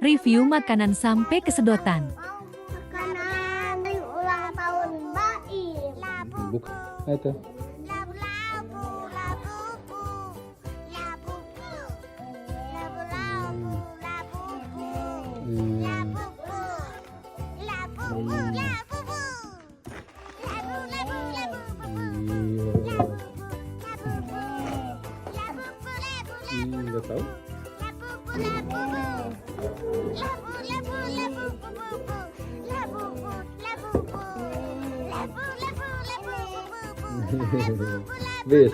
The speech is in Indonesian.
Review makanan sampai kesedotan. Makanan dari ulang tahun Baim. Buka. Itu. Labu-labu, labu-bu, labu-bu, labu-labu, labu-bu, labu-bu, labu-bu, labu-bu, labu-labu, labu-bu, Nggak tahu. Bis.